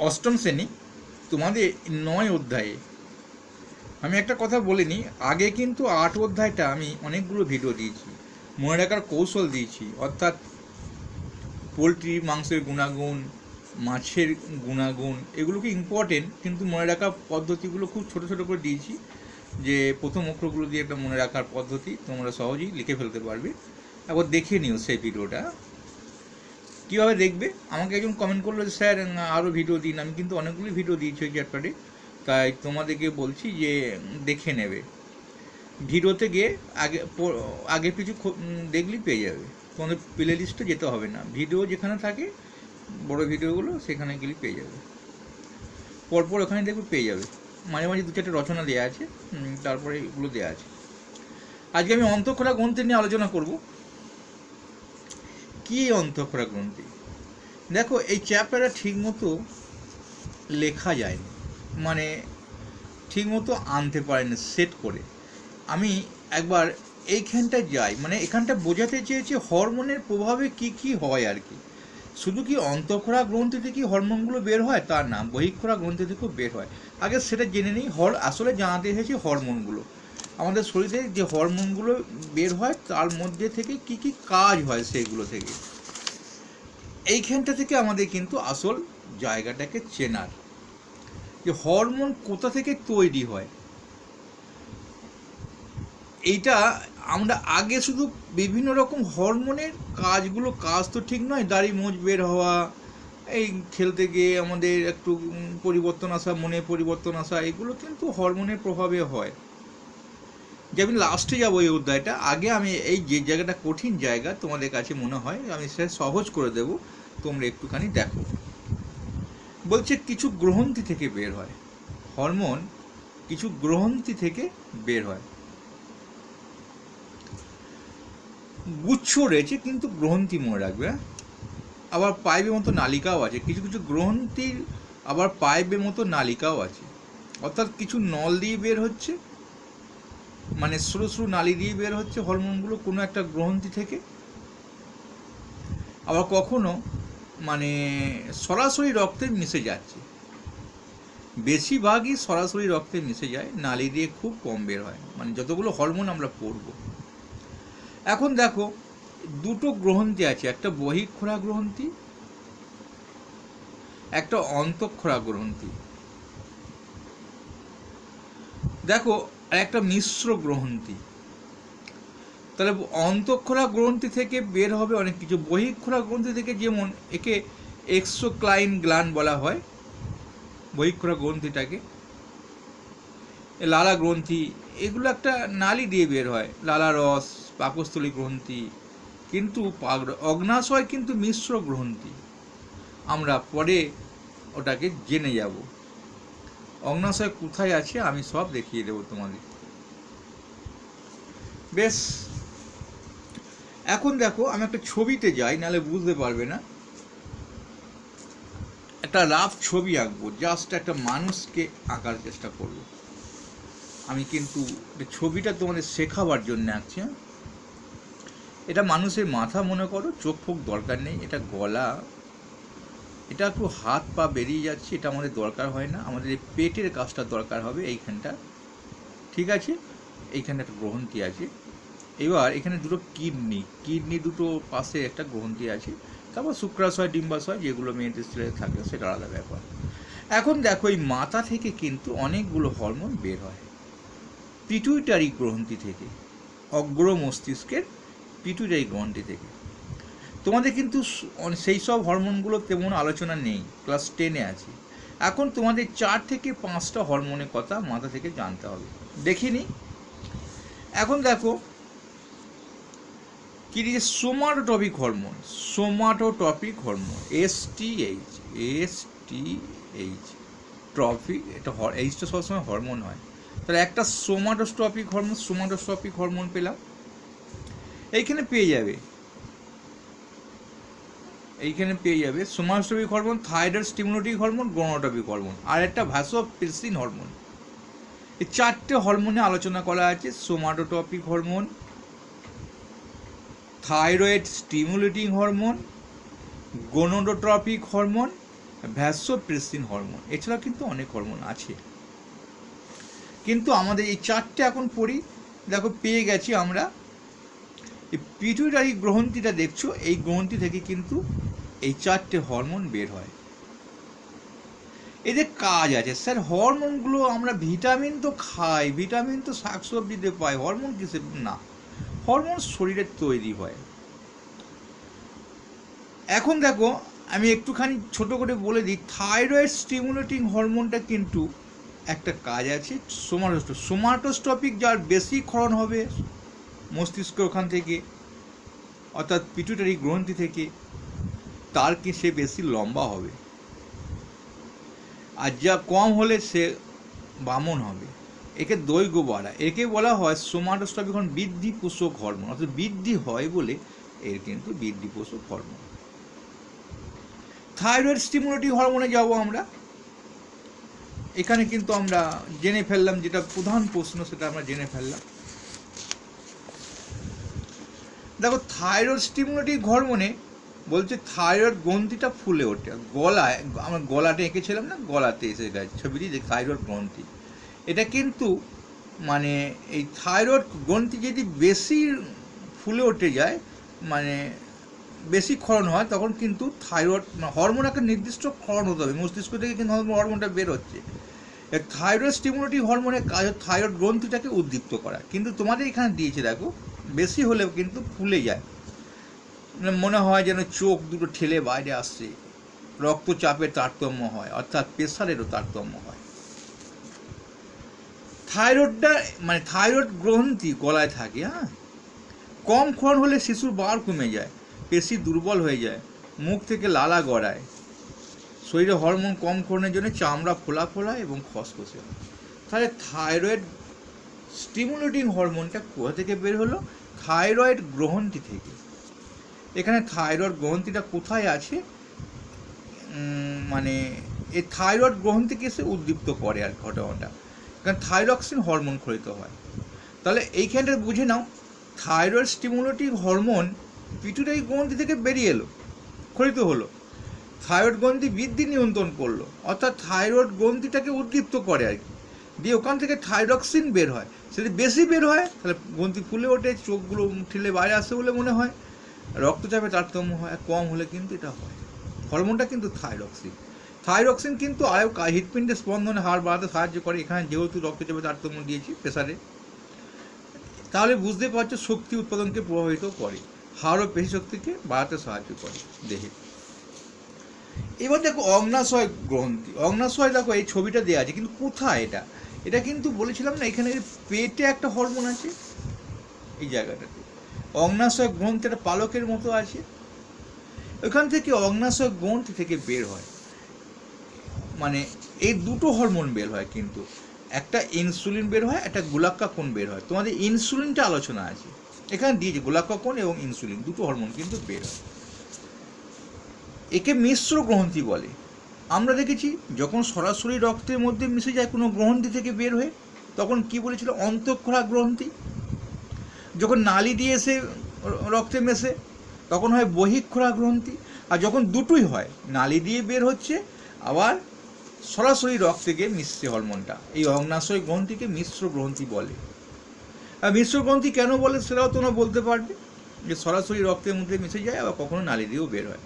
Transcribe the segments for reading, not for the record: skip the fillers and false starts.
অষ্টম শ্রেণী তোমাদের 9 অধ্যায়ে আমি একটা কথা বলিনি, আগে কিন্তু 8 অধ্যায়টা আমি অনেকগুলো ভিডিও দিয়েছি, মনে রাখার কৌশল দিয়েছি, অর্থাৎ পোলট্রি মাংসের গুণাগুণ, মাছের গুণাগুণ, এগুলোকে ইম্পর্টেন্ট, কিন্তু মনে রাখার পদ্ধতিগুলো খুব ছোট ছোট করে দিয়েছি, যে প্রথম অক্ষরগুলো দিয়ে একটা মনে রাখার পদ্ধতি তোমরা সহজেই লিখে ফেলতে পারবে। একবার দেখে নিও সেই ভিডিওটা। কীভাবে দেখবে? আমাকে একজন কমেন্ট করলো যে স্যার আরও ভিডিও দিন, আমি কিন্তু অনেকগুলি ভিডিও দিয়েছি ওই চ্যাপ্টারে, তাই তোমাদেরকে বলছি যে দেখে নেবে। ভিডিওতে গিয়ে আগে পিছু দেখলেই পেয়ে যাবে, তোমাদের প্লে লিস্টে যেতে হবে না, ভিডিও যেখানে থাকে বড় ভিডিওগুলো সেখানে গেলে পেয়ে যাবে, পরপর ওখানে দেখবে পেয়ে যাবে, মাঝে মাঝে 2-4টে রচনা দেওয়া আছে, তারপরে এগুলো দেওয়া আছে। আজকে আমি অন্তঃক্ষরা গ্রন্থি নিয়ে আলোচনা করব। কী অন্তঃক্ষরা গ্রন্থি? দেখো, এই চ্যাপ্টারটা ঠিকমতো লেখা যায়নি, মানে ঠিকমতো আনতে পারেনি সেট করে। আমি একবার এইখানটায় যাই, মানে এখানটা বোঝাতে চেয়েছি হরমোনের প্রভাবে কি কি হয় আর কি। শুধু কি অন্তঃক্ষরা গ্রন্থি থেকে হরমোনগুলো বের হয় তা না, বহিঃক্ষরা গ্রন্থি থেকেও বের হয়। আগে সেটা জেনে নিই। আসলে জানাতে এসেছি হরমোনগুলো, আমাদের শরীরে যে হরমোনগুলো বের হয় তার মধ্যে থেকে কি কি কাজ হয় সেগুলো থেকে। এইখানটা থেকে আমাদের কিন্তু আসল জায়গাটাকে চেনার, যে হরমোন কোথা থেকে তৈরি হয়। এইটা আমরা আগে শুধু বিভিন্ন রকম হরমোনের কাজ তো ঠিক নয়, দাড়ি মোজ বের হওয়া, এই খেলতে গিয়ে আমাদের একটু পরিবর্তন আসা, মনে পরিবর্তন আসা, এগুলো কিন্তু হরমোনের প্রভাবে হয়। যে আমি লাস্টে যাবো এই অধ্যায়টা, আগে আমি এই যে জায়গাটা কঠিন জায়গা তোমাদের কাছে মনে হয় আমি সেটা সহজ করে দেব, তোমরা একটুখানি দেখো। বলছে কিছু গ্রন্থি থেকে বের হয় হরমোন, কিছু গ্রন্থি থেকে বের হয়। গুচ্ছ রয়েছে কিন্তু গ্রন্থি মনে রাখবে। আবার পাইপের মতো নালিকাও আছে, কিছু কিছু গ্রন্থির আবার পাইপের মতো নালিকাও আছে, অর্থাৎ কিছু নল দিয়ে বের হচ্ছে, মানে সরু সরু নালি দিয়ে বের হচ্ছে হরমোনগুলো কোনো একটা গ্রন্থি থেকে। আবার কখনো মানে সরাসরি রক্তে মিশে যাচ্ছে, বেশিরভাগই সরাসরি রক্তে মিশে যায়, নালি দিয়ে খুব কম বের হয়, মানে যতগুলো হরমোন আমরা পড়ব। এখন দেখো, দুটো গ্রন্থি আছে, একটা বহিঃক্ষরা গ্রন্থি, একটা অন্তঃক্ষরা গ্রন্থি। দেখো, একটা মিশ্র গ্রন্থি। তাহলে অন্তঃক্ষরা গ্রন্থি থেকে বের হবে অনেক কিছু। বহিঃক্ষরা গ্রন্থি থেকে, যেমন একে এক্সোক্রাইন গ্ল্যান্ড বলা হয়, বহিঃক্ষরা গ্রন্থিটাকে লালা গ্রন্থি, এগুলো একটা নালি দিয়ে বের হয়, লালা রস, পাকস্থলী গ্রন্থি। কিন্তু অগ্নাশয় কিন্তু মিশ্র গ্রন্থি, আমরা পরে ওটাকে জেনে যাব। অগ্নাশয় কোথায় আছে আমি সব দেখিয়ে দেবো তোমাদের। বেশ, এখন দেখো, আমি একটা ছবিতে যাই, নাহলে বুঝতে পারবে না। একটা রাফ ছবি আঁকবো, জাস্ট একটা মানুষকে আঁকার চেষ্টা করব আমি, কিন্তু ছবিটা তোমাদের শেখাবার জন্য আঁকছি। এটা মানুষের মাথা মনে করো, চোখ ফোক দরকার নেই, এটা গলা, এটা একটু হাত পা বেরিয়ে যাচ্ছে, এটা আমাদের দরকার হয় না, আমাদের এই পেটের কাজটা দরকার হবে এইখানটা, ঠিক আছে? এইখানে একটা গ্রন্থি আছে। এবার এখানে দুটো কিডনি দুটো পাশে একটা গ্রন্থি আছে, তারপর শুক্রাশয়, ডিম্বাশয়, যেগুলো মেয়েদের ছেলে থাকে সেটা আলাদা ব্যাপার। এখন দেখো, এই মাথা থেকে কিন্তু অনেকগুলো হরমোন বের হয়, পিটুইটারি গ্রন্থি থেকে, অগ্র মস্তিষ্কের পিটুইটারি গ্রন্থি থেকে। তোমাদের কিন্তু সেই সব হরমোনগুলো তেমন আলোচনা নেই, ক্লাস 10-এ আছে। এখন তোমাদের 4 থেকে 5টা হরমোনের কথা মাথা থেকে জানতে হবে, দেখিনি। এখন দেখো, কি দিয়েছে? Somatotropic hormone, somatotropic hormone, STH, tropic, এটা এইচটা সবসময় হরমোন হয়। তাহলে একটা সোমাটোট্রপিক হরমোন পেলাম, এইখানে পেয়ে যাবে somatotropic hormone, thyroid stimulating hormone, gonadotropic hormone, আর একটা ভাসোপ্রেসিন হরমোন। এই 4টে হরমোনে আলোচনা করা আছে। Somatotropic hormone, thyroid stimulating hormone, gonadotropic hormone, vasopressin hormone, এছাড়াও কিন্তু অনেক হরমোন আছে, কিন্তু আমাদের এই চারটে এখন পড়ি। দেখো পেয়ে গেছি আমরা। এই পিটুইটারি গ্রন্থিটা দেখছো, এই গ্রন্থি থেকে কিন্তু এই চারটে হরমোন বের হয়। এদের কাজ আছে স্যার, হরমোনগুলো আমরা ভিটামিন তো খাই, ভিটামিন তো শাকসবজিতে পাই, হরমোন কিসে? না, হরমোন শরীরে তৈরি হয়। এখন দেখো আমি একটুখানি ছোট করে বলে দিই, থাইরয়েড স্টিমুলেটিং হরমোনটা কিন্তু একটা কাজ আছে, সোমাটোস্টপিক, যার বেশি ক্ষরণ হবে মস্তিষ্ক ওখান থেকে, অর্থাৎ পিটুইটারি গ্রন্থি থেকে, তার কি সে বেশি লম্বা হবে, আর যা কম হলে সে বামন হবে। একে দৈর্ঘ্য বাড়ায়, একে বলা হয় সোমাটোস্টপিক হরমোন, বৃদ্ধি পোষক হরমোন, অর্থাৎ বৃদ্ধি হয় বলে এর কিন্তু বৃদ্ধি পোষক হরমোন। থাইরয়েড স্টিমুলেটিং হরমোনে যাব আমরা। এখানে কিন্তু আমরা জেনে ফেললাম, যেটা প্রধান প্রশ্ন সেটা আমরা জেনে ফেললাম। দেখো থাইরয়েড স্টিমুলেটিং হরমোনে বলছে থাইরয়েড গ্রন্থিটা ফুলে ওঠে গলায়, আমরা গলাটা এঁকেছিলাম না, গলাতে এসে গেছে ছবিটি, যে থাইরয়েড গ্রন্থি, এটা কিন্তু মানে এই থাইরয়েড গ্রন্থি যদি বেশি ফুলে উঠে যায়, মানে বেশি ক্ষরণ হয়, তখন কিন্তু থাইরয়েড হরমোন একটা নির্দিষ্ট ক্ষরণ হতে হবে, মস্তিষ্ক থেকে কিন্তু হরমোনটা বের হচ্ছে। থাইরয়েড স্টিমুলেটিং হরমোনের কাজ থাইরয়েড গ্রন্থিটাকে উদ্দীপ্ত করা, কিন্তু তোমাদের এখানে দিয়েছে দেখো বেশি হলেও কিন্তু ফুলে যায়, মনে হয় যেন চোখ দুটো ঠেলে বাইরে আসছে, রক্তচাপের তারতম্য হয়, অর্থাৎ প্রেসারেরও তারতম্য হয়। থাইরয়েডটা মানে থাইরয়েড গ্রন্থি গলায় থাকে, হ্যাঁ, কম ক্ষরণ হলে শিশুর বার কমে যায়, পেশি দুর্বল হয়ে যায়, মুখ থেকে লালা গড়ায়, শরীরে হরমোন কম ক্ষরণের জন্য চামড়া ফোলা ফোলা এবং খসখসে হয়। তাহলে থাইরয়েড স্টিমুলেটিং হরমোনটা কোথা থেকে বের হলো? থাইরয়েড গ্রন্থি থেকে। এখানে থাইরয়েড গ্রন্থিটা কোথায় আছে, মানে এই থাইরয়েড গ্রন্থিকে সে উদ্দীপ্ত করে আর ঘটনাটা, কারণ থাইরক্সিন হরমোন ক্ষরিত হয়। তাহলে এইখানটা বুঝে নাও, থাইরয়েড স্টিমুলেটিং হরমোন পিটুইটারি গ্রন্থি থেকে বেরিয়ে এলো, ক্ষরিত হলো, থাইরয়েড গ্রন্থি বৃদ্ধি নিয়ন্ত্রণ করলো, অর্থাৎ থাইরয়েড গ্রন্থিটাকে উদ্দীপ্ত করে আর কি, দিয়ে ওখান থেকে থাইরক্সিন বের হয়, সেটা বেশি বের হয় তাহলে গ্রন্থি ফুলে ওঠে, চোখগুলো ঠেলে বাইরে আসে বলে মনে হয়, রক্তচাপে তারতম্য হয়, কম হলে কিন্তু এটা হয়। হরমোনটা কিন্তু থাইরক্সিন। থাইরক্সিন কিন্তু আরও হৃৎপিণ্ডের স্পন্দনে হার বাড়াতে সাহায্য করে, এখানে যেহেতু রক্তচাপে তারতম্য দিয়েছি প্রেসারে, তাহলে বুঝতে পারছো শক্তি উৎপাদনকে প্রভাবিত করে, হাড় ও পেশি শক্তিকে বাড়াতে সাহায্য করে দেহে। এবার দেখো অগ্নাশয় গ্রন্থি, অগ্নাশয় দেখো এই ছবিটা দেওয়া আছে, কিন্তু কোথায় এটা? এটা কিন্তু বলেছিলাম না, এখানে পেটে একটা হরমোন আছে, এই জায়গাটাতে অগ্নাশয় গ্রন্থি একটা পালকের মতো আছে, ওখান থেকে অগ্নাশয় গ্রন্থি থেকে বের হয়, মানে এই দুটো হরমোন বের হয়, কিন্তু একটা ইনসুলিন বের হয়, একটা গ্লুকাগন বের হয়। তোমাদের ইনসুলিনটা আলোচনা আছে এখানে দিয়েছে, গ্লুকাগন এবং ইনসুলিন দুটো হরমোন কিন্তু বের হয়। একে মিশ্র গ্রন্থি বলে। আমরা দেখেছি যখন সরাসরি রক্তের মধ্যে মিশে যায় কোনো গ্রন্থি থেকে বের হয়ে, তখন কি বলেছিল? অন্তঃক্ষরা গ্রন্থি। যখন নালি দিয়ে এসে রক্তে মেশে তখন হয় বহিঃক্ষরা গ্রন্থি। আর যখন দুটোই হয়, নালি দিয়ে বের হচ্ছে আবার সরাসরি রক্তে গিয়ে মিশছে হরমোনটা, এই অগ্নাশয় গ্রন্থিকে মিশ্র গ্রন্থি বলে। আর মিশ্র গ্রন্থি কেন বলে সেটাও তোমরা বলতে পারবে, যে সরাসরি রক্তের মধ্যে মিশে যায়, আবার কখনো নালি দিয়েও বের হয়।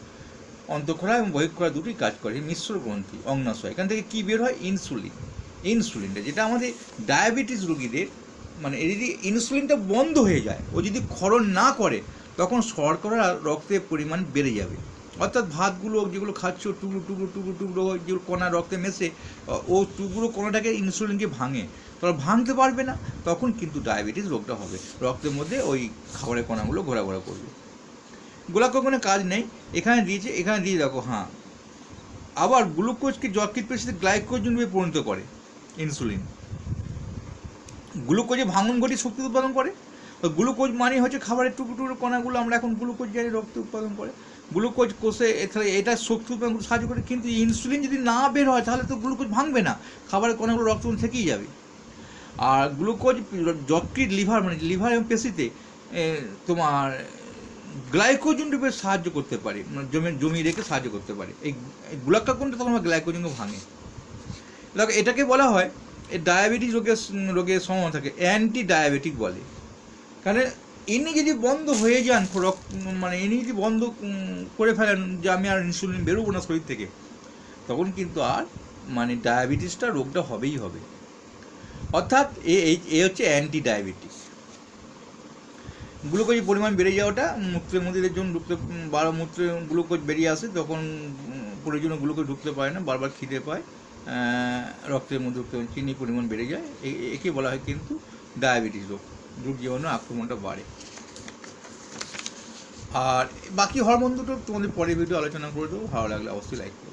অন্তঃক্ষরা এবং বহিঃক্ষরা দুটোই কাজ করে মিশ্র গ্রন্থি অগ্নাশয়। এখান থেকে কী বের হয়? ইনসুলিন। ইনসুলিনটা যেটা আমাদের ডায়াবেটিস রোগীদের, মানে এই যদি ইনসুলিনটা বন্ধ হয়ে যায়, ও যদি ক্ষরণ না করে, তখন শর্করা রক্তের পরিমাণ বেড়ে যাবে, অর্থাৎ ভাতগুলো যেগুলো খাচ্ছ টুকরো টুকরো টুকরো টুকরো যেগুলো কণা রক্তে মেশে, ও টুকরো কণাটাকে ইনসুলিনকে ভাঙে, তখন ভাঙতে পারবে না, তখন কিন্তু ডায়াবেটিস রোগটা হবে, রক্তের মধ্যে ওই খাবারের কণাগুলো ঘোরাঘোরা করবে। গ্লুকাগনের কাজ নেই, এখানে দিয়েছে, এখানে দিয়ে দেখো, হ্যাঁ, আবার গ্লুকোজকে যকৃৎ পেশিতে গ্লাইকোজেন রূপে পরিণত করে ইনসুলিন। গ্লুকোজে ভাঙন ঘটিয়ে শক্তি উৎপাদন করে। তো গ্লুকোজ মানে হচ্ছে খাবারের টুকরো টুকরো কণাগুলো, আমরা এখন গ্লুকোজ জানি রক্ত উৎপাদন করে, গ্লুকোজ কোষে এটা শক্তি উৎপাদন করতে সাহায্য করে। কিন্তু ইনসুলিন যদি না বের হয় তাহলে তো গ্লুকোজ ভাঙবে না, খাবারের কণাগুলো রক্ত থেকেই যাবে। আর গ্লুকোজ যকৃৎ লিভার, মানে লিভার এবং পেশিতে তোমার গ্লাইকোজেন রূপে সাহায্য করতে পারে, মানে জমি রেখে সাহায্য করতে পারে। এই গ্লুকাগনটা তখন গ্লাইকোজেনকে ভাঙে। দেখো এটাকে বলা হয় এই ডায়াবেটিস রোগের সম্ভাবনা থাকে, অ্যান্টি ডায়াবেটিক বলে। কারণ ইনি যদি বন্ধ হয়ে যান, মানে ইনি যদি বন্ধ করে ফেলেন যে আমি আর ইনসুলিন বেরোবো না শরীর থেকে, তখন কিন্তু আর মানে ডায়াবেটিসটা রোগটা হবেই হবে। অর্থাৎ এ হচ্ছে অ্যান্টি ডায়াবেটিস। গ্লুকোজের পরিমাণ বেড়ে যাওয়াটা মূত্রের মধ্যে যখন মূত্রে গ্লুকোজ বেরিয়ে আসে, তখন প্রয়োজনীয় গ্লুকোজ ঢুকতে পারে না, বারবার খিদে পায়, রক্তের মধ্যে চিনির পরিমাণ বেড়ে যায়। একে বলা হয় কিন্তু ডায়াবেটিস রোগ, রোগ জীবাণু আক্রমণটা বাড়ে। আর বাকি হরমোন দুটো তোমাদের পরের ভিডিও আলোচনা করে দেবো, ভালো লাগলে অবশ্যই লাইক করো।